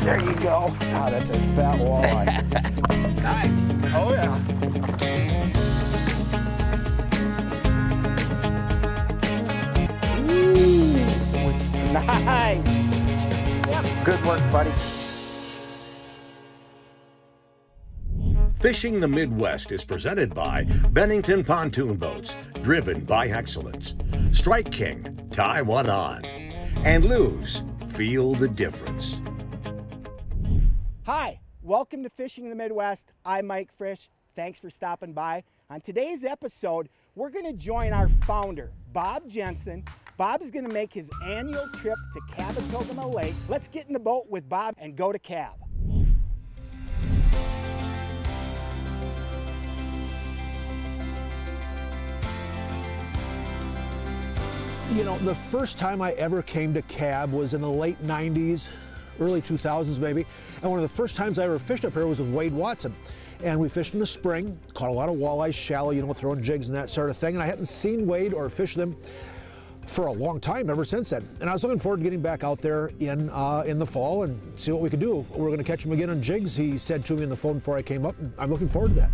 There you go. Ah, that's a fat walleye. Nice. Oh, yeah. Ooh, nice. Yep. Good work, buddy. Fishing the Midwest is presented by Bennington Pontoon Boats, driven by excellence. Strike King, tie one on. And lose, feel the difference. Hi, welcome to Fishing the Midwest. I'm Mike Frisch. Thanks for stopping by. On today's episode, we're going to join our founder, Bob Jensen. Bob is going to make his annual trip to Kabetogama Lake. Let's get in the boat with Bob and go to Cab. You know, the first time I ever came to Cab was in the late 90s, early 2000s maybe, and one of the first times I ever fished up here was with Wade Watson. And we fished in the spring, caught a lot of walleyes, shallow, you know, throwing jigs and that sort of thing, and I hadn't seen Wade or fished them for a long time ever since then. And I was looking forward to getting back out there in the fall and see what we could do. We're gonna catch him again on jigs, he said to me on the phone before I came up, and I'm looking forward to that.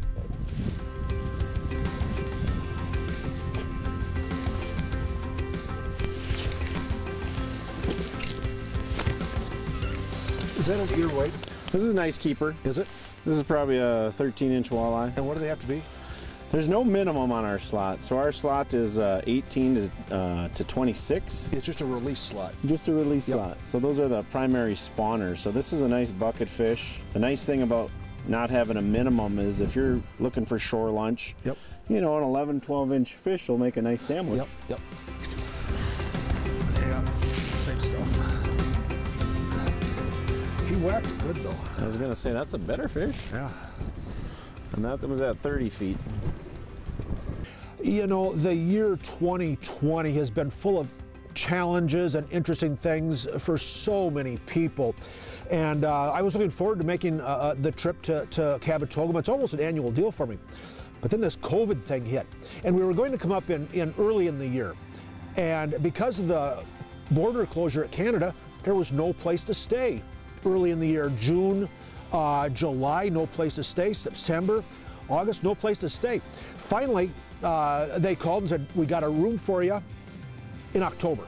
Is that an ear weight? This is a nice keeper. Is it? This is probably a 13-inch walleye. And what do they have to be? There's no minimum on our slot. So our slot is 18 to 26. It's just a release slot. Just a release slot. So those are the primary spawners. So this is a nice bucket fish. The nice thing about not having a minimum is if you're looking for shore lunch, you know, an 11, 12-inch fish will make a nice sandwich. Yep. Yeah, same stuff. He whacked good though. I was gonna say, that's a better fish. Yeah. And that was at 30 feet. You know, the year 2020 has been full of challenges and interesting things for so many people. And I was looking forward to making the trip to Kabetogama. It's almost an annual deal for me. But then this COVID thing hit. And we were going to come up in early in the year. And because of the border closure at Canada, there was no place to stay. Early in the year, June, July, no place to stay, September, August, no place to stay. Finally, they called and said, we got a room for you in October.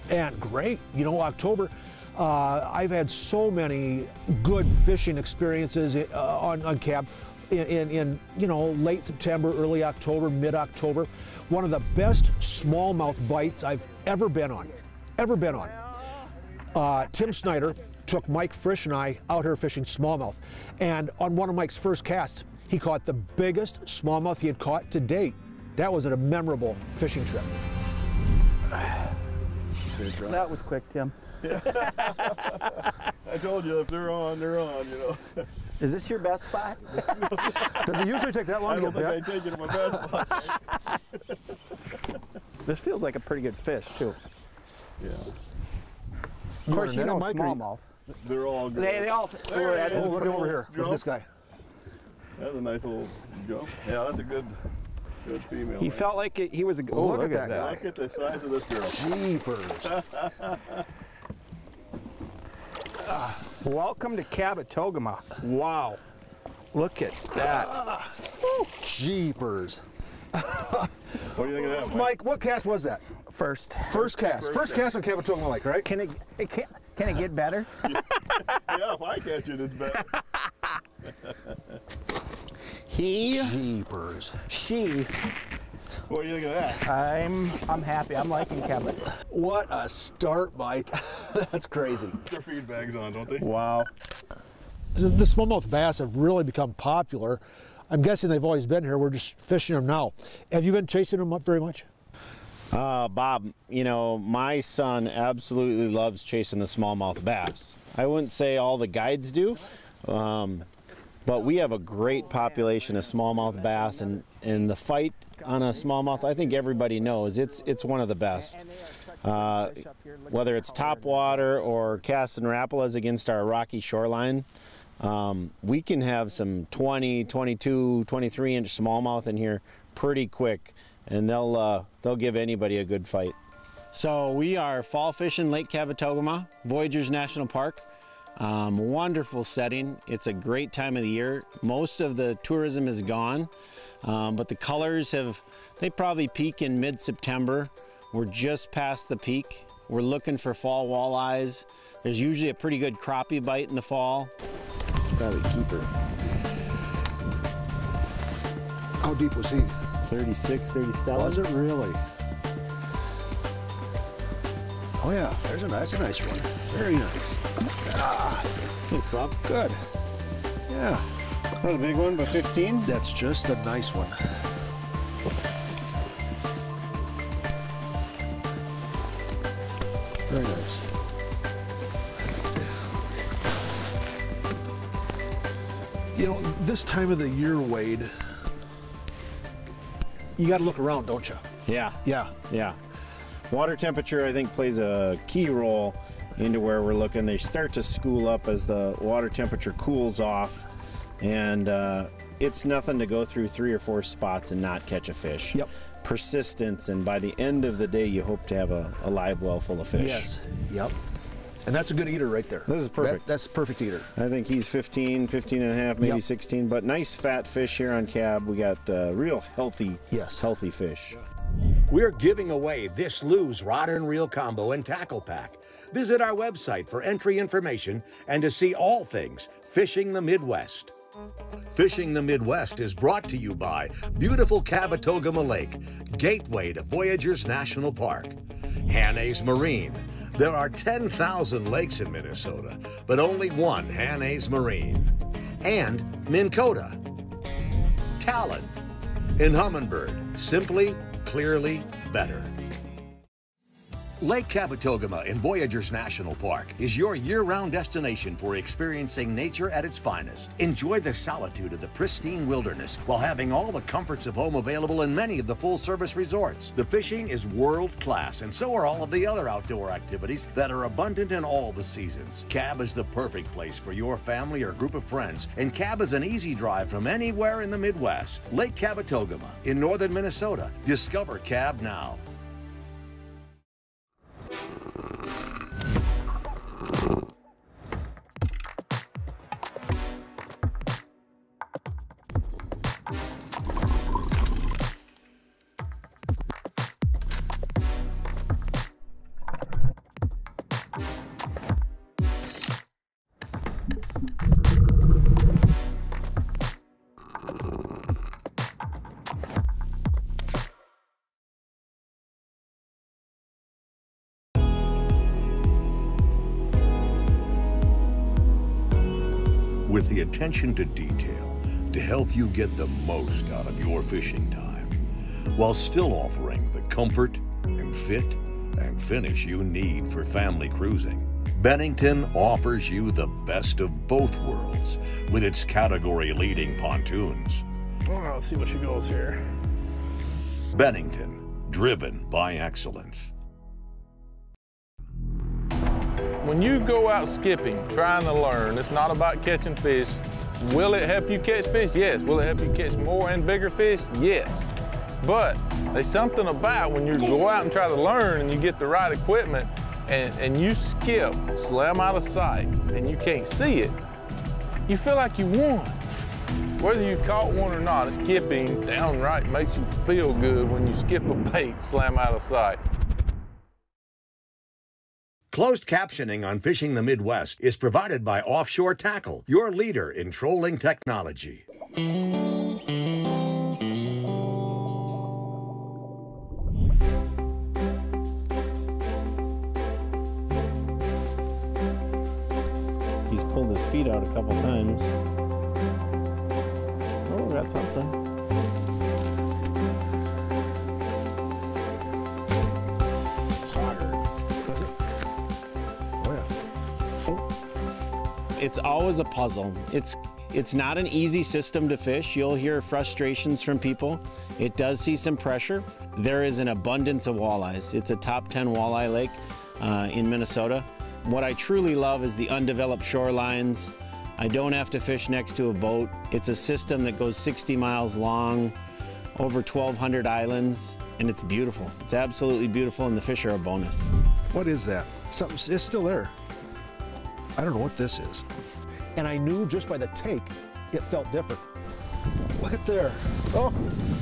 And great, you know, October, I've had so many good fishing experiences on Cab in you know, late September, early October, mid-October. One of the best smallmouth bites I've ever been on, Tim Snyder took Mike Frisch and I out here fishing smallmouth. And on one of Mike's first casts, he caught the biggest smallmouth he had caught to date. That was a memorable fishing trip. That was quick, Tim. I told you, if they're on, you know. Is this your best spot? Does it usually take that long to get back? I don't think I take it to my best spot. This feels like a pretty good fish, too. Yeah. Of course, you know smallmouth. They're all good. They all. Oh, look over here. Look at this guy. That's a nice little jump. Yeah, that's a good female. He felt like he was a. Oh, look at that guy. Look at the size of this girl. Jeepers. Welcome to Kabetogama. Wow. Look at that. Jeepers. What do you think of that, Mike? Mike, what cast was that? First Cast. First First cast on Kabetogama Lake, right? Can it get better? Yeah, if I catch it, it's better. Jeepers. She. What do you think of that? I'm happy. I'm liking Cabot. What a start, Mike. That's crazy. Their feed bags on, don't they? Wow. The smallmouth bass have really become popular. I'm guessing they've always been here. We're just fishing them now. Have you been chasing them up very much? Bob, you know, my son absolutely loves chasing the smallmouth bass. I wouldn't say all the guides do, but we have a great population of smallmouth bass, and the fight on a smallmouth, I think everybody knows, it's one of the best. Whether it's topwater or casting rapalas against our rocky shoreline, we can have some 20, 22, 23-inch smallmouth in here pretty quick, and they'll give anybody a good fight. So we are fall fishing Lake Kabetogama, Voyageurs National Park. Wonderful setting. It's a great time of the year. Most of the tourism is gone, but the colors they probably peak in mid-September. We're just past the peak. We're looking for fall walleyes. There's usually a pretty good crappie bite in the fall. Probably a keeper. How deep was he? 36, 37. Was it really? Oh yeah, that's a nice one. Very nice. Ah, Thanks, Bob. good. Yeah, Not a big one, but 15. that's just a nice one. Very nice. You know, this time of the year, Wade, you got to look around, don't you? Yeah. Yeah. Yeah. Water temperature, I think, plays a key role into where we're looking. They start to school up as the water temperature cools off, and it's nothing to go through 3 or 4 spots and not catch a fish. Yep. Persistence, and by the end of the day, you hope to have a live well full of fish. Yes. Yep. And that's a good eater right there. This is perfect. That's a perfect eater. I think he's 15, 15 and a half, maybe Yep. 16, but nice fat fish here on Cab. We got real healthy, Yes. healthy fish. We're giving away this Lew's Rod and Reel Combo and Tackle Pack. Visit our website for entry information and to see all things Fishing the Midwest. Fishing the Midwest is brought to you by beautiful Kabetogama Lake, gateway to Voyageurs National Park. Hanna's Marine. There are 10,000 lakes in Minnesota, but only one Hanna's Marine. And Minn Kota. Talon. In Humminbird, simply, clearly better. Lake Kabetogama in Voyageurs National Park is your year-round destination for experiencing nature at its finest. Enjoy the solitude of the pristine wilderness while having all the comforts of home available in many of the full-service resorts. The fishing is world-class, and so are all of the other outdoor activities that are abundant in all the seasons. Cab is the perfect place for your family or group of friends, and Cab is an easy drive from anywhere in the Midwest. Lake Kabetogama in northern Minnesota. Discover Cab now. With the attention to detail to help you get the most out of your fishing time, while still offering the comfort and fit and finish you need for family cruising. Bennington offers you the best of both worlds with its category-leading pontoons. Oh, let's see what she goes here. Bennington, driven by excellence. When you go out skipping, trying to learn, it's not about catching fish. Will it help you catch fish? Yes. Will it help you catch more and bigger fish? Yes. But there's something about when you go out and try to learn and you get the right equipment and you skip, slam out of sight, and you can't see it, you feel like you won. Whether you caught one or not, skipping downright makes you feel good when you skip a bait, slam out of sight. Closed captioning on Fishing the Midwest is provided by Offshore Tackle, your leader in trolling technology. He's pulled his feet out a couple times. Oh, we got something. It's hotter. It's always a puzzle. It's not an easy system to fish. You'll hear frustrations from people. It does see some pressure. There is an abundance of walleyes. It's a top 10 walleye lake in Minnesota. What I truly love is the undeveloped shorelines. I don't have to fish next to a boat. It's a system that goes 60 miles long, over 1,200 islands, and it's beautiful. It's absolutely beautiful, and the fish are a bonus. What is that? Something, it's still there. I don't know what this is. And I knew just by the take, it felt different. Look at there. Oh,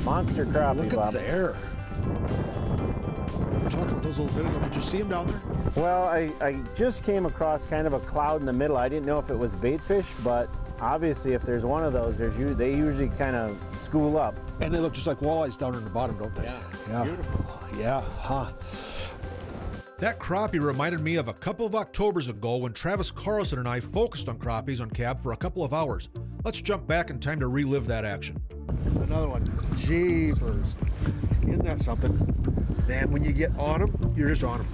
monster crappie, Look Bob. at there. We were talking about those a little bit ago. Did you see them down there? Well, I just came across kind of a cloud in the middle. I didn't know if it was bait fish, but obviously if there's one of those, they usually kind of school up. And they look just like walleyes down in the bottom, don't they? Yeah. Beautiful. Yeah, huh. That crappie reminded me of a couple of Octobers ago when Travis Carlson and I focused on crappies on Cab for a couple of hours. Let's jump back in time to relive that action. Another one. Jeepers. Isn't that something? Man, when you get on them, you're just on them.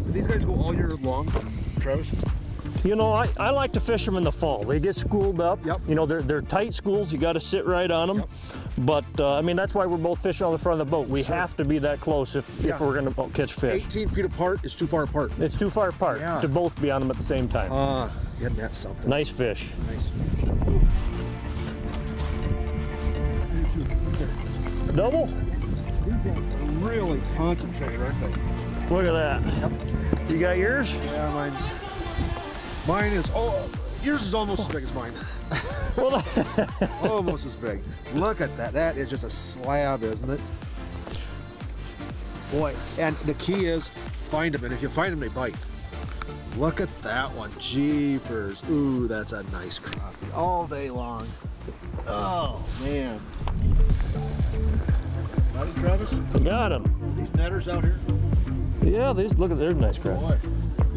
Do these guys go all year long, Travis? You know, I like to fish them in the fall. They get schooled up. Yep. You know, they're tight schools. You got to sit right on them. Yep. But, I mean, that's why we're both fishing on the front of the boat. We have to be that close if we're going to catch fish. 18 feet apart is too far apart. It's too far apart to both be on them at the same time. Isn't that something? Nice fish. Nice. Double? These guys are really concentrated, aren't they? Look at that. Yep. You got yours? Yeah, mine is, yours is almost as big as mine. Almost as big. Look at that. That is just a slab, isn't it? Boy, and the key is find them, and if you find them, they bite. Look at that one. Jeepers. Ooh, that's a nice crappie all day long. Oh, man. Got it, Travis? Got him. These netters out here? Yeah, look at their nice crap. Boy,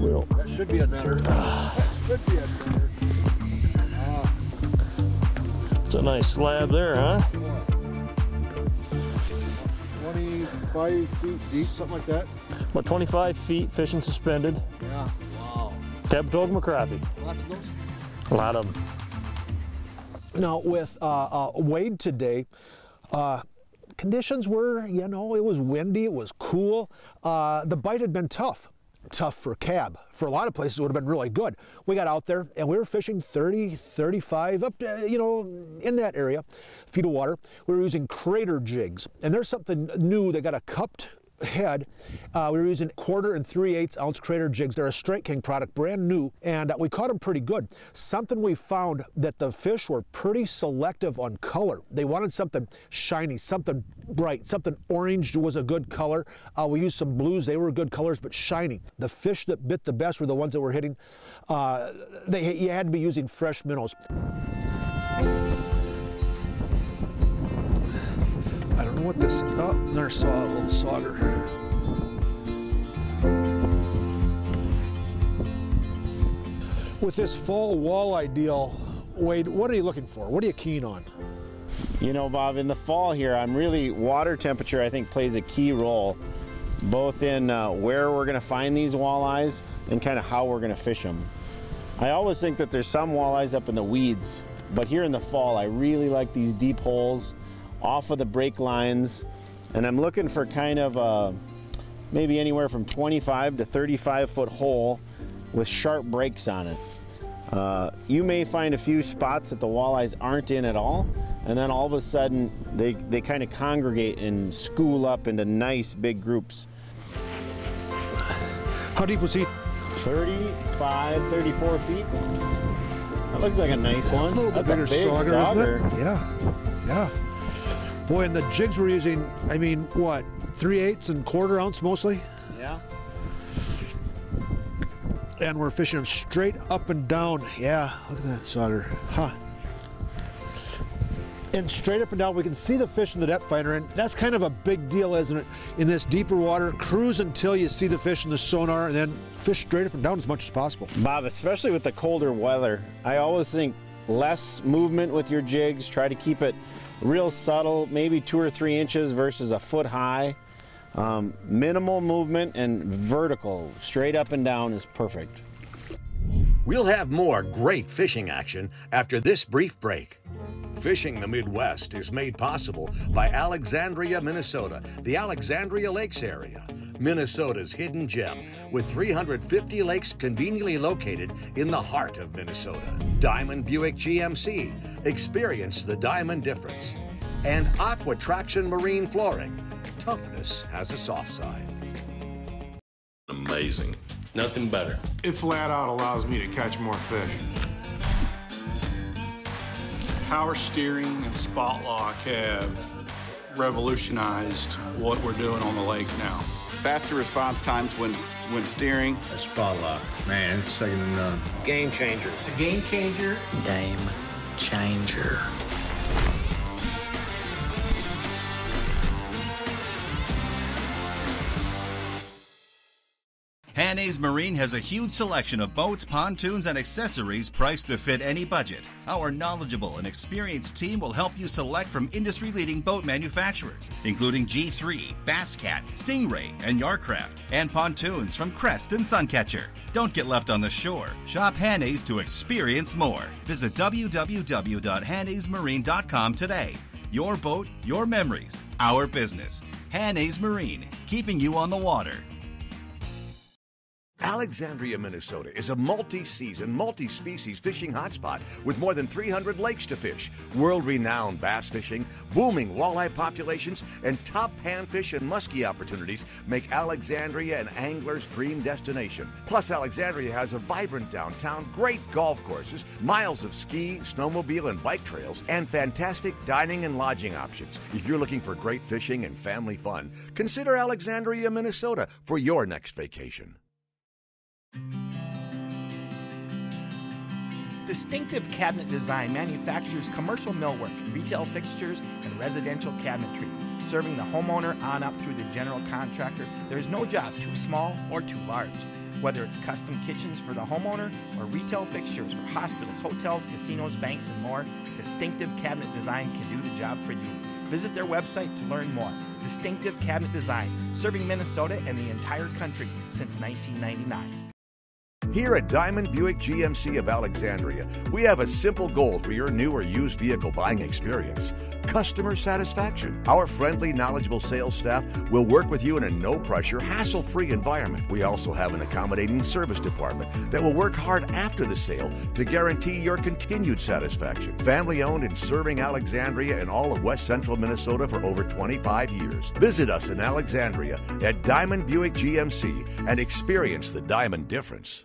Well, that should be a netter. That should be a netter. it's a nice slab there, huh? 25 feet deep, something like that. About 25 feet, fishing suspended. Yeah. Wow. Kabetogama crappie. Lots of those? A lot of them. Now with Wade today, conditions were, you know, it was windy, it was cool. The bite had been tough for Cab. For a lot of places it would have been really good. We got out there and we were fishing 30, 35, up to, you know, in that area, feet of water. We were using crater jigs, and there's something new. They got a cupped head. We were using 1/4 and 3/8 ounce crater jigs. They're a Straight King product, brand new, and we caught them pretty good. Something we found that the fish were pretty selective on color. They wanted something shiny, something bright, something orange was a good color. We used some blues. They were good colors, but shiny. The fish that bit the best were the ones that were hitting. You had to be using fresh minnows. I don't know what this is. Oh, there's a little sauger. With this fall walleye deal, Wade, what are you looking for? What are you keen on? You know, Bob, in the fall here, water temperature, I think, plays a key role, both in where we're gonna find these walleyes and kind of how we're gonna fish them. I always think that there's some walleyes up in the weeds, but here in the fall, I really like these deep holes off of the break lines, and I'm looking for kind of maybe anywhere from 25 to 35 foot hole with sharp breaks on it. You may find a few spots that the walleyes aren't in at all, and then all of a sudden they kind of congregate and school up into nice big groups. How deep was he? 35, 34 feet. That looks like a nice one. A little bit That's bigger a big sauger, isn't it? Yeah, yeah. Boy, and the jigs we're using, I mean, what, 3/8 and 1/4 ounce mostly? Yeah. And we're fishing them straight up and down. Yeah, look at that sauger. Huh. And straight up and down, we can see the fish in the depth finder, and that's kind of a big deal, isn't it? In this deeper water, cruise until you see the fish in the sonar, and then fish straight up and down as much as possible. Bob, especially with the colder weather, I always think less movement with your jigs. Try to keep it real subtle, maybe 2 or 3 inches versus a foot high. Minimal movement and vertical, straight up and down is perfect. We'll have more great fishing action after this brief break. Fishing the Midwest is made possible by Alexandria, Minnesota, the Alexandria Lakes area, Minnesota's hidden gem, with 350 lakes conveniently located in the heart of Minnesota. Diamond Buick GMC, experience the diamond difference. And Aqua Traction Marine Flooring, toughness has a soft side. Amazing. Nothing better. It flat out allows me to catch more fish. Power steering and spot lock have revolutionized what we're doing on the lake now. Faster response times when steering. A spot lock, man, it's second to none. Game changer. A game changer. Game changer. Hanna's Marine has a huge selection of boats, pontoons, and accessories priced to fit any budget. Our knowledgeable and experienced team will help you select from industry-leading boat manufacturers, including G3, Basscat, Stingray, and Yarcraft, and pontoons from Crest and Suncatcher. Don't get left on the shore. Shop Hanna's to experience more. Visit www.hannasmarine.com today. Your boat, your memories, our business. Hanna's Marine, keeping you on the water. Alexandria, Minnesota is a multi-season, multi-species fishing hotspot with more than 300 lakes to fish, world-renowned bass fishing, booming walleye populations, and top panfish and muskie opportunities make Alexandria an angler's dream destination. Plus, Alexandria has a vibrant downtown, great golf courses, miles of ski, snowmobile, and bike trails, and fantastic dining and lodging options. If you're looking for great fishing and family fun, consider Alexandria, Minnesota for your next vacation. Distinctive Cabinet Design manufactures commercial millwork, retail fixtures, and residential cabinetry. Serving the homeowner on up through the general contractor, there's no job too small or too large. Whether it's custom kitchens for the homeowner or retail fixtures for hospitals, hotels, casinos, banks, and more, Distinctive Cabinet Design can do the job for you. Visit their website to learn more. Distinctive Cabinet Design, serving Minnesota and the entire country since 1999. Here at Diamond Buick GMC of Alexandria, we have a simple goal for your new or used vehicle buying experience: customer satisfaction. Our friendly, knowledgeable sales staff will work with you in a no-pressure, hassle-free environment. We also have an accommodating service department that will work hard after the sale to guarantee your continued satisfaction. Family-owned and serving Alexandria and all of West Central Minnesota for over 25 years. Visit us in Alexandria at Diamond Buick GMC and experience the Diamond difference.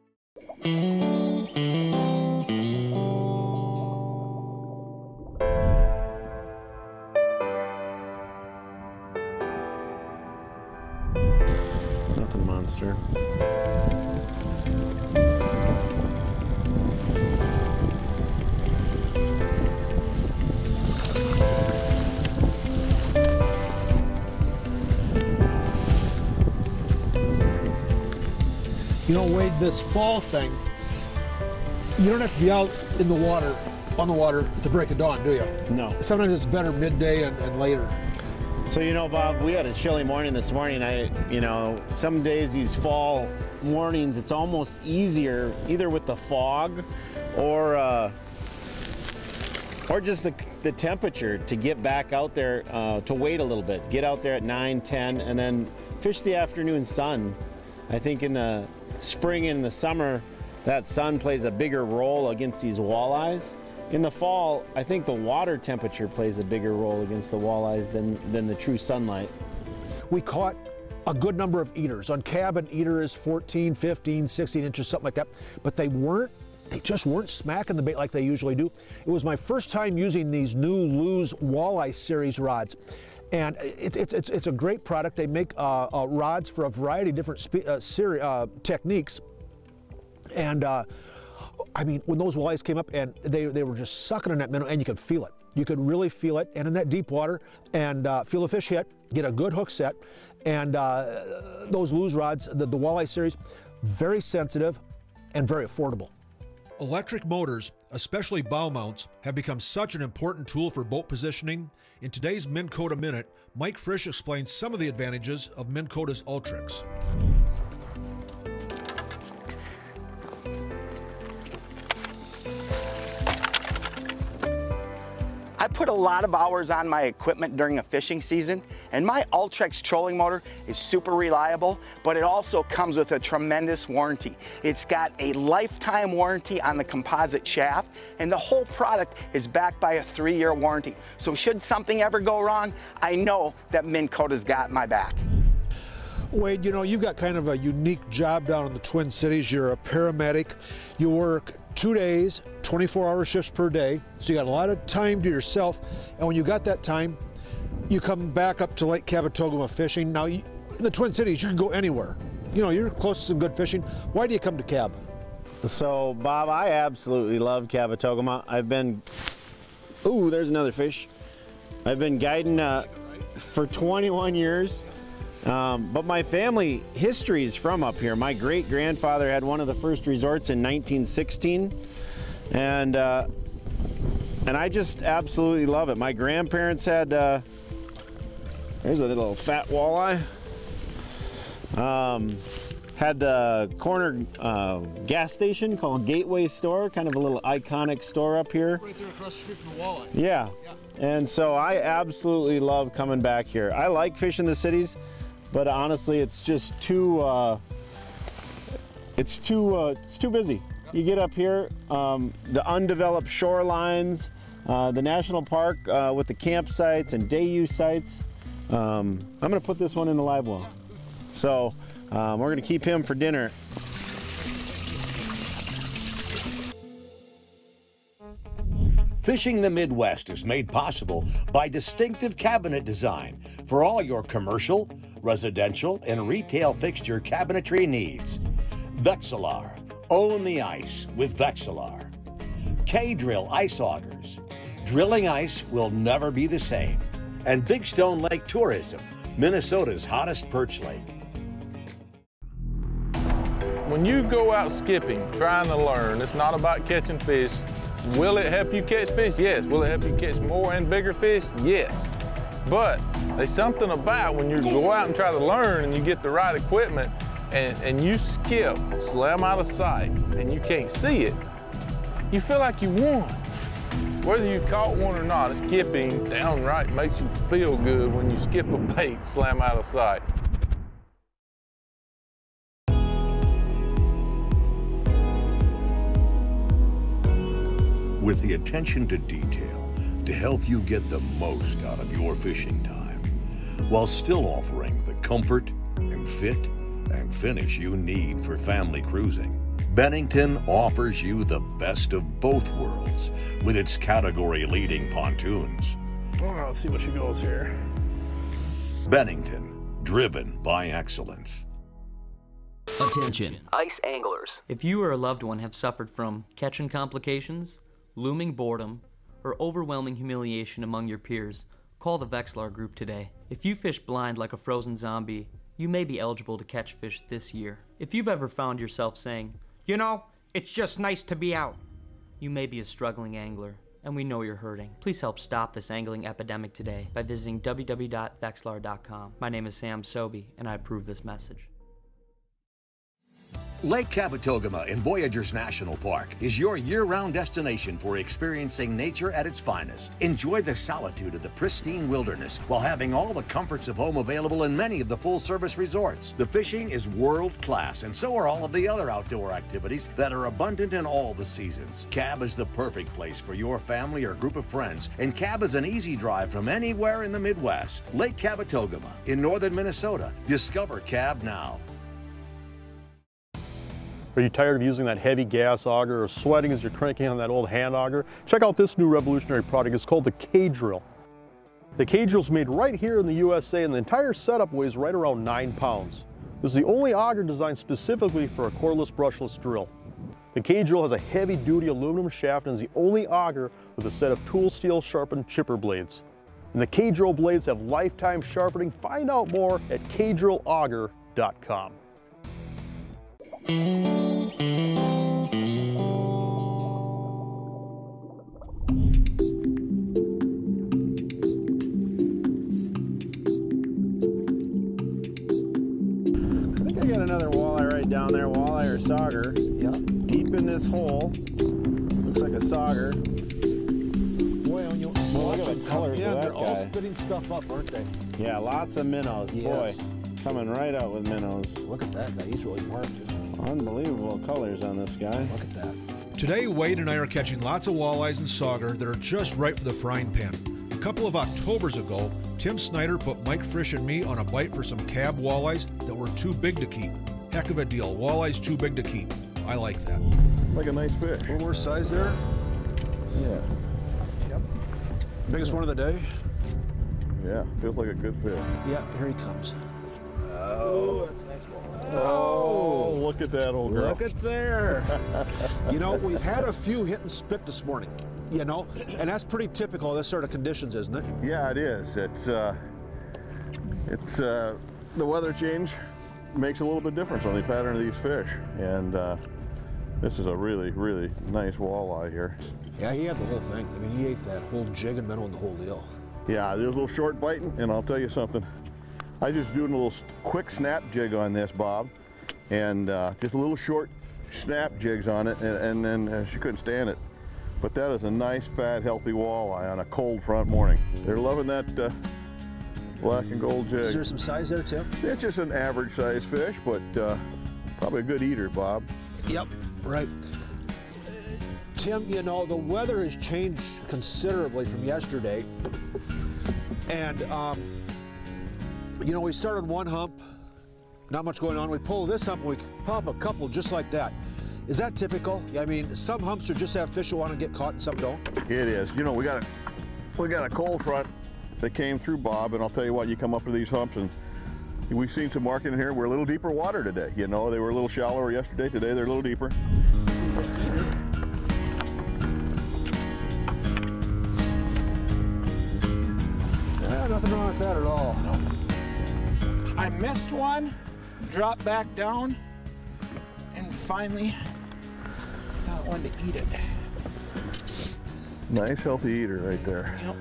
Nothing monster. You know, Wade, this fall thing, you don't have to be out in the water, on the water to break of dawn, do you? No. Sometimes it's better midday and later. So, you know, Bob, we had a chilly morning this morning. Some days these fall mornings, it's almost easier either with the fog or just the temperature to get back out there, to wait a little bit. Get out there at 9, 10, and then fish the afternoon sun. I think in the spring and the summer, that sun plays a bigger role against these walleyes. In the fall, I think the water temperature plays a bigger role against the walleyes than the true sunlight. We caught a good number of eaters. On Cab, an eater is 14, 15, 16 inches, something like that. But they just weren't smacking the bait like they usually do. It was my first time using these new Lew's Walleye series rods. And it's a great product. They make rods for a variety of different techniques. And I mean, when those walleyes came up and they were just sucking on that minnow, and you could feel it. You could really feel it. And in that deep water, and feel the fish hit, get a good hook set. And those Lew's rods, the Walleye series, very sensitive and very affordable. Electric motors, especially bow mounts, have become such an important tool for boat positioning. In today's Minn Kota Minute, Mike Frisch explains some of the advantages of Minn Kota's Ultrix. I put a lot of hours on my equipment during a fishing season, and my Ultrix trolling motor is super reliable, but it also comes with a tremendous warranty. It's got a lifetime warranty on the composite shaft, and the whole product is backed by a 3-year warranty. So should something ever go wrong, I know that Minn Kota's got my back. Wade, you know, you've got kind of a unique job down in the Twin Cities. You're a paramedic. You work 2 days, 24-hour shifts per day, so you got a lot of time to yourself. And when you got that time, you come back up to Lake Kabetogama fishing. Now, in the Twin Cities, you can go anywhere. You know, you're close to some good fishing. Why do you come to Cab? So, Bob, I absolutely love Kabetogama. I've been, ooh, there's another fish. I've been guiding for 21 years. But my family history is from up here. My great-grandfather had one of the first resorts in 1916, and I just absolutely love it. My grandparents had, there's a little fat walleye, had the corner gas station called Gateway Store, kind of a little iconic store up here. Right there across the street from the walleye. Yeah, and so I absolutely love coming back here. I like fishing the cities, but honestly, it's just too busy. You get up here, the undeveloped shorelines, the national park with the campsites and day use sites. I'm gonna put this one in the live well. So we're gonna keep him for dinner. Fishing the Midwest is made possible by distinctive cabinet design for all your commercial, residential, and retail fixture cabinetry needs. Vexilar. Own the ice with Vexilar. K-Drill ice augers. Drilling ice will never be the same. And Big Stone Lake Tourism, Minnesota's hottest perch lake. When you go out skipping, trying to learn, it's not about catching fish. Will it help you catch fish? Yes. Will it help you catch more and bigger fish? Yes. But there's something about when you go out and try to learn and you get the right equipment and you skip, slam out of sight, and you can't see it, you feel like you won. Whether you caught one or not, skipping downright makes you feel good when you skip a bait, slam out of sight. With the attention to detail to help you get the most out of your fishing time, while still offering the comfort and fit and finish you need for family cruising. Bennington offers you the best of both worlds with its category-leading pontoons. Oh, let's see what she goes here. Bennington, driven by excellence. Attention, ice anglers. If you or a loved one have suffered from catching complications, looming boredom, or overwhelming humiliation among your peers, call the Vexilar Group today. If you fish blind like a frozen zombie, you may be eligible to catch fish this year. If you've ever found yourself saying, you know, it's just nice to be out, you may be a struggling angler, and we know you're hurting. Please help stop this angling epidemic today by visiting www.vexilar.com. My name is Sam Sobey, and I approve this message. Lake Kabetogama in Voyageurs National Park is your year-round destination for experiencing nature at its finest. Enjoy the solitude of the pristine wilderness while having all the comforts of home available in many of the full-service resorts. The fishing is world-class, and so are all of the other outdoor activities that are abundant in all the seasons. Cab is the perfect place for your family or group of friends, and Cab is an easy drive from anywhere in the Midwest. Lake Kabetogama in northern Minnesota. Discover Cab now. Are you tired of using that heavy gas auger or sweating as you're cranking on that old hand auger? Check out this new revolutionary product. It's called the K-Drill. The K-Drill is made right here in the USA, and the entire setup weighs right around 9 pounds. This is the only auger designed specifically for a cordless brushless drill. The K-Drill has a heavy-duty aluminum shaft and is the only auger with a set of tool steel sharpened chipper blades. And the K-Drill blades have lifetime sharpening. Find out more at kdrillauger.com. I think I got another walleye right down there, walleye or sauger. Yep. Deep in this hole. Looks like a sauger. Boy, when you look at the colors of that they're guy. all spitting stuff up, aren't they? Yeah, lots of minnows. Yes. Boy, coming right out with minnows. Look at that guy. He's really marked, isn't he? Unbelievable colors on this guy. Look at that. Today, Wade and I are catching lots of walleyes and sauger that are just right for the frying pan. A couple of Octobers ago, Tim Snyder put Mike Frisch and me on a bite for some cab walleyes that were too big to keep. Heck of a deal. Walleyes too big to keep. I like that. Like a nice fish. A little more size there. Yeah. Yep. Biggest one of the day. Yeah, feels like a good fish. Yeah, here he comes. Oh, that's a nice one. Oh, look at that old girl. Look at there. You know, we've had a few hit and spit this morning, you know, and that's pretty typical of this sort of conditions, isn't it? Yeah, it is. It's the weather change makes a little bit difference on the pattern of these fish, and this is a really, really nice walleye here. Yeah, he had the whole thing. I mean, he ate that whole jig and minnow and the whole deal. Yeah, there's a little short biting, and I'll tell you something. I just doing a little quick snap jig on this, Bob, and just a little short snap jigs on it, and then she couldn't stand it. But that is a nice, fat, healthy walleye on a cold front morning. They're loving that black and gold jig. Is there some size there, Tim? It's just an average size fish, but probably a good eater, Bob. Yep, right. Tim, you know, the weather has changed considerably from yesterday. And, you know, we started one hump, not much going on. We pull this hump and we pop a couple just like that. Is that typical? I mean, some humps are just have fish who want to get caught and some don't. It is. You know, we got a cold front that came through, Bob, and I'll tell you what, you come up to these humps and we've seen some marking in here. We're a little deeper water today. You know, they were a little shallower yesterday. Today they're a little deeper. Nothing wrong with that at all. No. I missed one, dropped back down, and finally got one to eat it. Nice, healthy eater right there. Yep.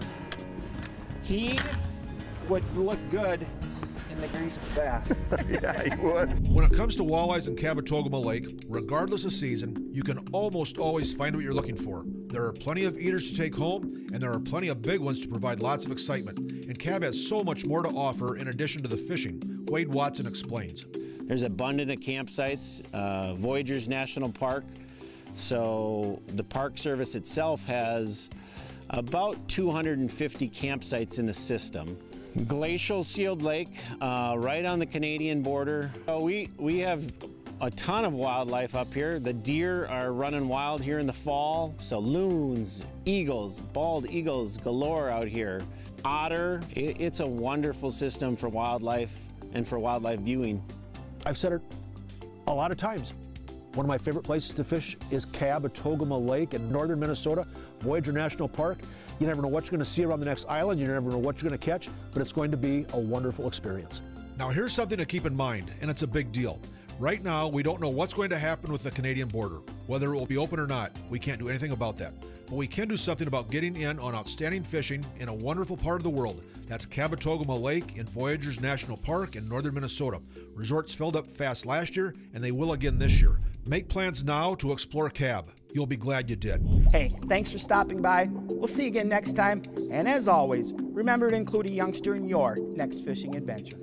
He would look good in the grease bath. Yeah, he would. When it comes to walleyes in Kabetogama Lake, regardless of season, you can almost always find what you're looking for. There are plenty of eaters to take home, and there are plenty of big ones to provide lots of excitement. And Cab has so much more to offer in addition to the fishing. Wade Watson explains. There's abundant of campsites, Voyageurs National Park. So the Park Service itself has about 250 campsites in the system. Glacial Sealed Lake, right on the Canadian border. We have a ton of wildlife up here. The deer are running wild here in the fall. So loons, eagles, bald eagles galore out here. Otter, it's a wonderful system for wildlife and for wildlife viewing. I've said it a lot of times. One of my favorite places to fish is Kabetogama Lake in northern Minnesota, Voyageur National Park. You never know what you're going to see around the next island. You never know what you're going to catch, but it's going to be a wonderful experience. Now here's something to keep in mind, and it's a big deal. Right now, we don't know what's going to happen with the Canadian border. Whether it will be open or not, we can't do anything about that. But we can do something about getting in on outstanding fishing in a wonderful part of the world. That's Kabetogama Lake in Voyageurs National Park in northern Minnesota. Resorts filled up fast last year, and they will again this year. Make plans now to explore Cab. You'll be glad you did. Hey, thanks for stopping by. We'll see you again next time. And as always, remember to include a youngster in your next fishing adventure.